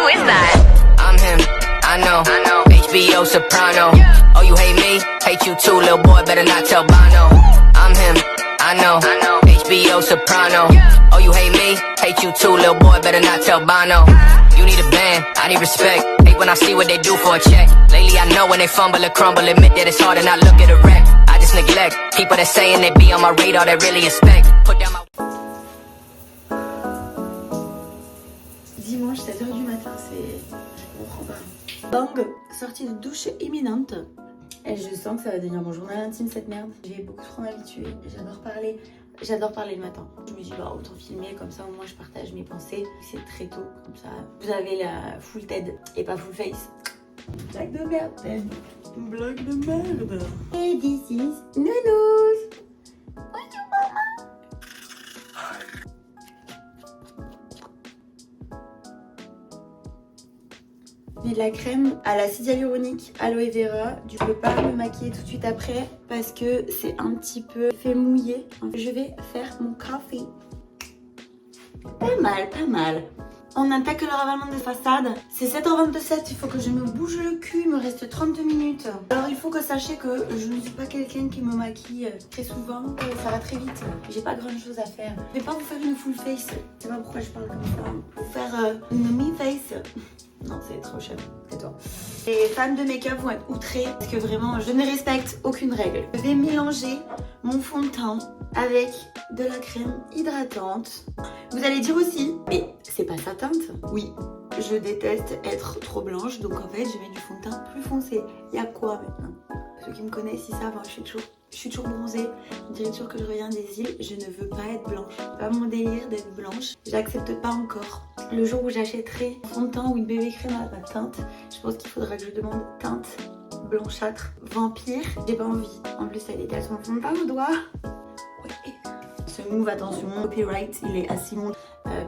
is that? I'm him, I know. HBO Soprano. Oh, you hate me? Hate you too, little boy. Better not tell Bono. I'm him, I know. HBO Soprano. Oh, you hate me? Hate you too, little boy. Better not tell Bono. You need a band, I need respect. Hate when I see what they do for a check. Lately I know when they fumble or crumble. Admit that it's hard and I look at a wreck. I just neglect people that saying they be on my radar that really expect. Put down my... Dimanche 7h du matin, c'est... Je comprends pas. Bang, sortie de douche imminente. Et je sens que ça va devenir mon journal intime cette merde. Je vais beaucoup trop m'habituer. J'adore parler le matin. Je me dis bah autant filmer comme ça au moins je partage mes pensées. C'est très tôt comme ça. Vous avez la full TED et pas full face. Blague de merde. Blague de merde. Et this is Nounous. Bonjour maman. Je mets de la crème à l'acide hyaluronique, aloe vera. Je ne peux pas me maquiller tout de suite après parce que c'est un petit peu fait mouiller. Je vais faire mon café. Pas mal, pas mal. On attaque le ravalement de façade. C'est 7h27, il faut que je me bouge le cul, il me reste 32 minutes. Alors il faut que sachez que je ne suis pas quelqu'un qui me maquille très souvent. Ça va très vite, j'ai pas grand chose à faire. Je vais pas vous faire une full face, je sais pas pourquoi je parle comme ça. Vous faire une mi-face. Non, c'est trop cher, c'est toi. Les fans de make-up vont être outrés parce que vraiment, je ne respecte aucune règle. Je vais mélanger mon fond de teint avec de la crème hydratante. Vous allez dire aussi, mais c'est pas sa teinte. Oui, je déteste être trop blanche, donc en fait, je mets du fond de teint plus foncé. Il y a quoi maintenant? Ceux qui me connaissent, ils savent, je suis toujours bronzée. On dirait toujours que je reviens des îles. Je ne veux pas être blanche. C'est pas mon délire d'être blanche. J'accepte pas encore. Le jour où j'achèterai un fond de teint ou une bébé crème à ma teinte, je pense qu'il faudra que je demande teinte blanchâtre vampire. J'ai pas envie. En plus, elle étale son fond de teint au doigt. Ouais. Ce move, attention, copyright, il est assez mon.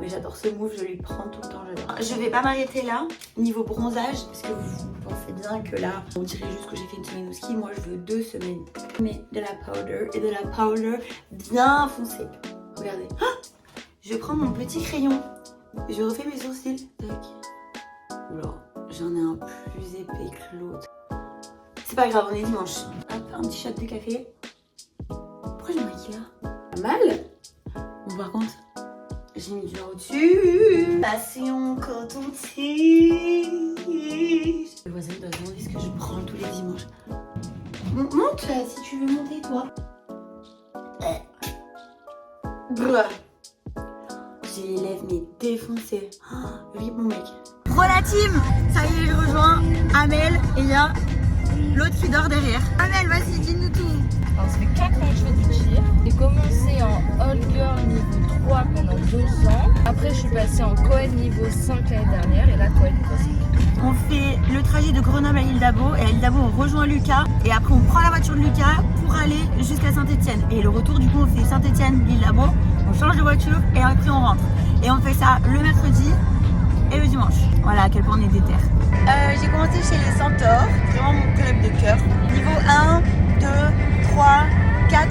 Mais j'adore ce move, je lui prends tout le temps, j'adore. Je vais pas m'arrêter là, niveau bronzage, parce que vous pensez bien que là, on dirait juste que j'ai fait une semaine au ski. Moi, je veux 2 semaines. Mais de la powder, et de la powder bien foncée. Regardez. Ah, je prends mon petit crayon, je refais mes sourcils. Tac. Oula, j'en ai un plus épais que l'autre. C'est pas grave, on est dimanche. Hop, un petit shot de café. Pourquoi je me maquille là? Pas mal. Bon, par contre, j'ai mis du verre au-dessus. Passion coton-tige. Le voisin doit se demander ce que je prends tous les dimanches. Monte si tu veux monter, toi. J'ai les lèvres mais défoncées. Oui, mon mec. Pro la team. Ça y est, je rejoins Amel et il y a l'autre qui dort derrière. Amel, vas-y, dis-nous tout. Alors, ça fait 4 ans que je fais du tir. J'ai commencé en Old Girl niveau 3 pendant 2 ans. Après, je suis passée en Coed niveau 5 l'année dernière et là, Coed niveau 5. On fait le trajet de Grenoble à L'Île d'Abo et à L'Île d'Abo, on rejoint Lucas et après, on prend la voiture de Lucas pour aller jusqu'à Saint-Etienne. Et le retour, du coup, on fait Saint-Etienne, L'Île d'Abo, on change de voiture et après, on rentre. Et on fait ça le mercredi et le dimanche. Voilà à quel point on est déter. J'ai commencé chez les Centaures, vraiment mon club de cœur. Niveau 1, 2, 3, 4.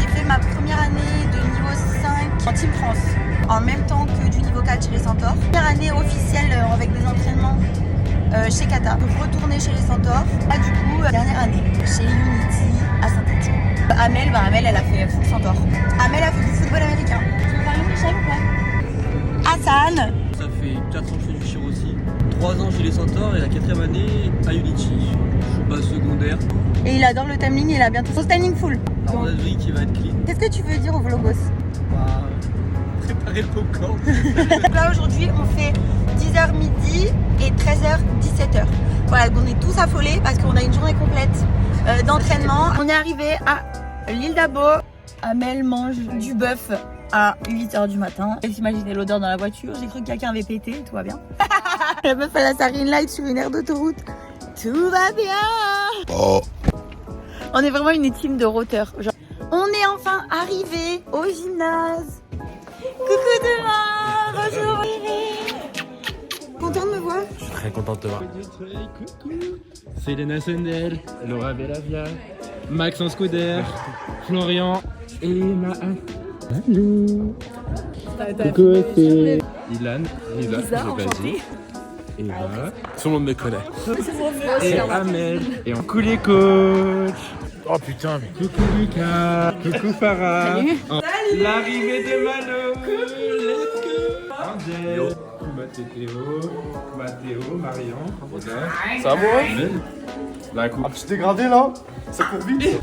J'ai fait ma première année de niveau 5 en Team France, en même temps que du niveau 4 chez les Centaures. Première année officielle avec des entraînements chez Kata. Donc retourner chez les Centaures. Là du coup, dernière année chez Unity à Saint-Etienne. Amel, elle a fait full Centaure. Amel a fait du football américain. Tu veux parler Michel ou pas? Hassan. Ça fait 4 ans que je fais du tir aussi. 3 ans chez les Centaures et la 4e année à Unity. Je suis base secondaire. Et il adore le timing, il a bientôt son timing full. Alors la vie qui va être clean. Qu'est-ce que tu veux dire au vlogos? Bah, préparer le popcorn. Là aujourd'hui on fait 10h midi et 13h 17h. Voilà, on est tous affolés parce qu'on a une journée complète d'entraînement. On est arrivé à L'Île d'Abo. Amel mange du bœuf à 8h du matin. Elle s'imaginait l'odeur dans la voiture. J'ai cru que quelqu'un avait pété, tout va bien. La meuf elle a sa green light sur une aire d'autoroute. Tout va bien. Oh. On est vraiment une team de routeurs. Genre, on est enfin arrivé au gymnase. Coucou demain. Bonjour. Content de me voir? Je suis très contente de te voir. C'est les nationales, Laura Bellavia, Maxence Couder, Florian et Maha. Salut. Coucou, c'est Ilan, Lisa, enchantée. Et là, tout le monde me connaît. Et Ahmed. Et on coule les coachs. Oh putain, mais coucou Lucas. Coucou Farah. Salut. L'arrivée de Malo. Let's go. Angel. Mathéo, Marion. Ça va moi? Un petit dégradé là? Ça court vite.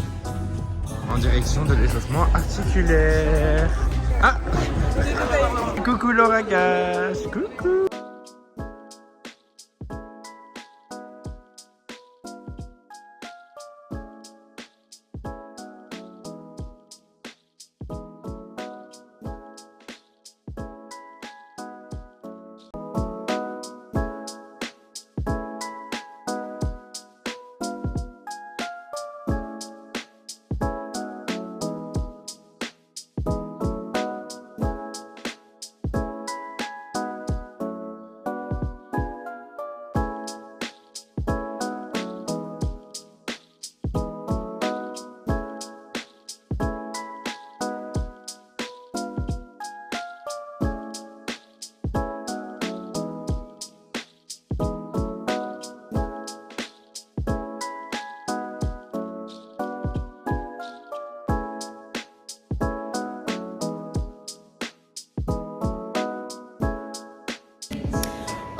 En direction de l'échauffement articulaire. Ah. Coucou Laura Gage. Coucou.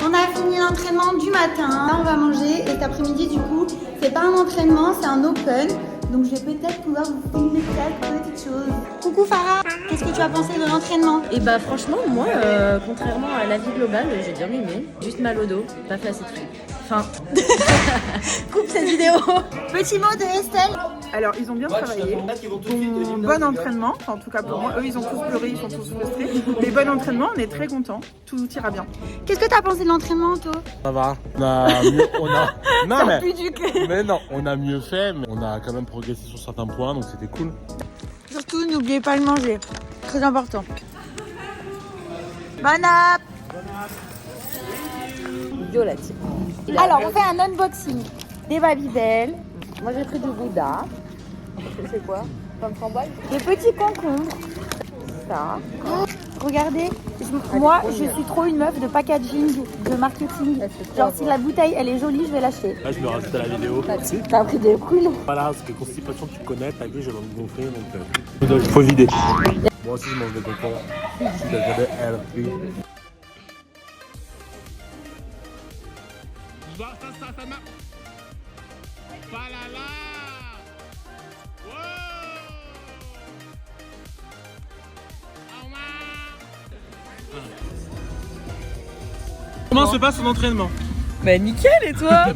On a fini l'entraînement du matin. Là, on va manger. Et cet après-midi, du coup, c'est pas un entraînement, c'est un open. Donc, je vais peut-être pouvoir vous filmer quelques petites choses. Coucou Farah, qu'est-ce que tu as pensé de l'entraînement? Et bah franchement moi contrairement à la vie globale j'ai bien aimé, juste mal au dos, pas fait assez de filles. Enfin Coupe cette vidéo. Petit mot de Estelle. Alors, ils ont bien travaillé. Bon entraînement, enfin, en tout cas pour moi. Eux, ils ont tous pleuré, ils sont tous frustrés. Mais bon entraînement, on est très contents. Tout ira bien. Qu'est-ce que tu as pensé de l'entraînement, toi? Ça va. Non mais. Plus du cul. Mais non, on a mieux fait, mais on a quand même progressé sur certains points, donc c'était cool. Surtout, n'oubliez pas de manger. Très important. Bon app. Violette. Alors, on fait un unboxing des Babybel. Moi j'ai pris du Gouda. C'est quoi? Comme framboise? Des petits concombres. Ça. Regardez, moi je suis trop une meuf de packaging, de marketing. Genre si la bouteille elle est jolie, je vais l'acheter. Là, je me rajoute à la vidéo. T'as pris des couilles. Voilà, parce que constipation, tu connais, t'as vu, j'ai envie de gonfler, donc faut vider. Moi aussi, je mange des concombres. Je suis désolé, elle. Comment se passe ton entraînement? Bah nickel et toi?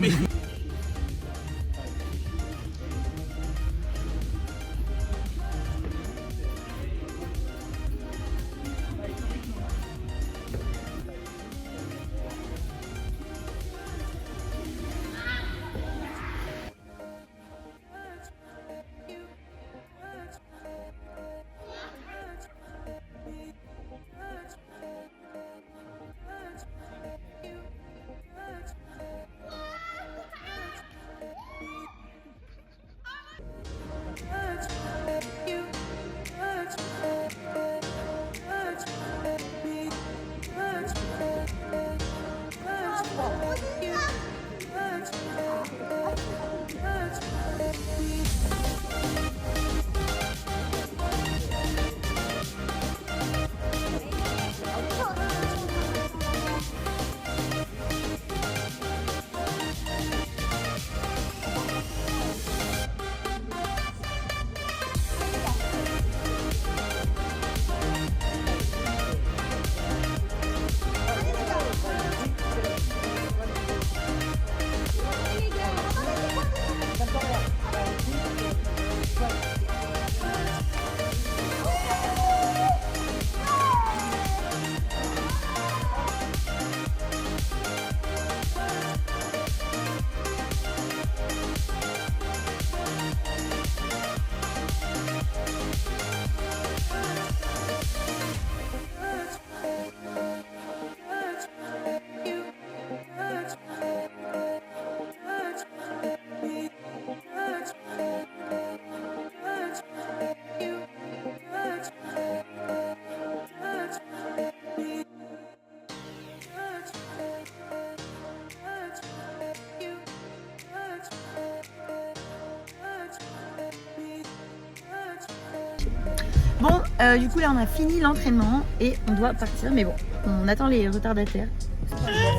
Du coup là on a fini l'entraînement et on doit partir, mais bon, on attend les retardataires.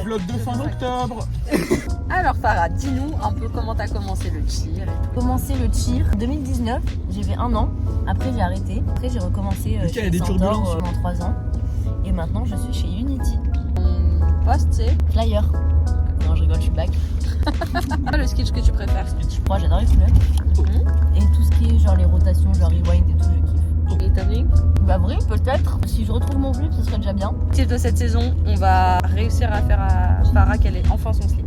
Vlog de fin octobre. Alors Farah, dis-nous un peu comment t'as commencé le cheer. Commencé le cheer en 2019, j'ai fait 1 an, après j'ai arrêté, après j'ai recommencé chez des Centaure turbulences. pendant 3 ans et maintenant je suis chez Unity. Mon poste, c'est Flyer. Non je rigole, je suis back. le sketch que tu préfères. Moi j'adore les couleurs et tout ce qui est genre les rotations, genre rewind et tout, je kiffe. Et ta vie? Bah vrai, peut-être. Si je retrouve mon slip, ce serait déjà bien. Tip de cette saison, on va réussir à faire à Farah qu'elle ait enfin son slip.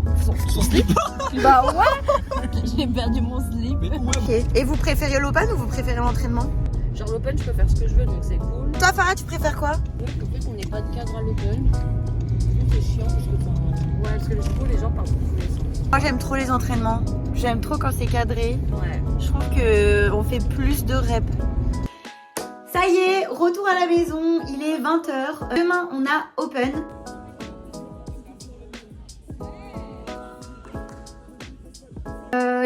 Son slip? Bah ouais. J'ai perdu mon slip. Ok. Et vous préférez l'open ou vous préférez l'entraînement? Genre l'open, je peux faire ce que je veux, donc c'est cool. Toi Farah, tu préfères quoi? Oui, en fait, on n'est pas de cadre à l'open. C'est chiant parce que, ouais, parce que du coup, les gens parlent beaucoup les sens. Moi j'aime trop les entraînements. J'aime trop quand c'est cadré. Ouais. Je trouve que on fait plus de reps. Ça y est, retour à la maison, il est 20h. Demain, on a open.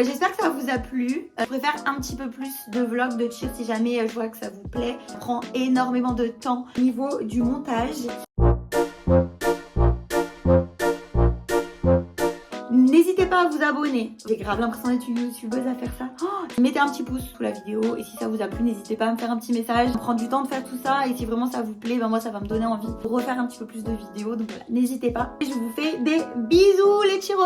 J'espère que ça vous a plu. Je préfère un petit peu plus de vlogs de cheer si jamais je vois que ça vous plaît. Ça prend énormément de temps au niveau du montage. N'hésitez pas à vous abonner. J'ai grave l'impression d'être une youtubeuse à faire ça. Oh, mettez un petit pouce sous la vidéo et si ça vous a plu, n'hésitez pas à me faire un petit message. On prend du temps de faire tout ça et si vraiment ça vous plaît, ben moi ça va me donner envie de refaire un petit peu plus de vidéos. Donc voilà, n'hésitez pas. Et je vous fais des bisous les chiros.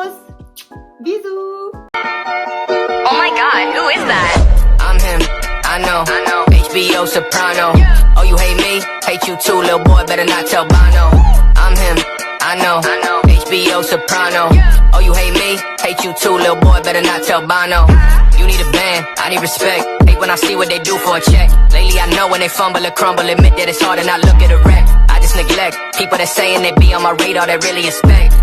Bisous. Oh my god, who is that? I'm him, I know. HBO soprano. Oh, you hate me? Hate you too, little boy, better not tell Bono. I'm him, I know. HBO soprano. Oh, you hate me? Hate you too, little boy, better not tell Bono. You need a band, I need respect. Hate when I see what they do for a check. Lately I know when they fumble or crumble, admit that it's hard and I look at a wreck. I just neglect people that saying they be on my radar that really expect.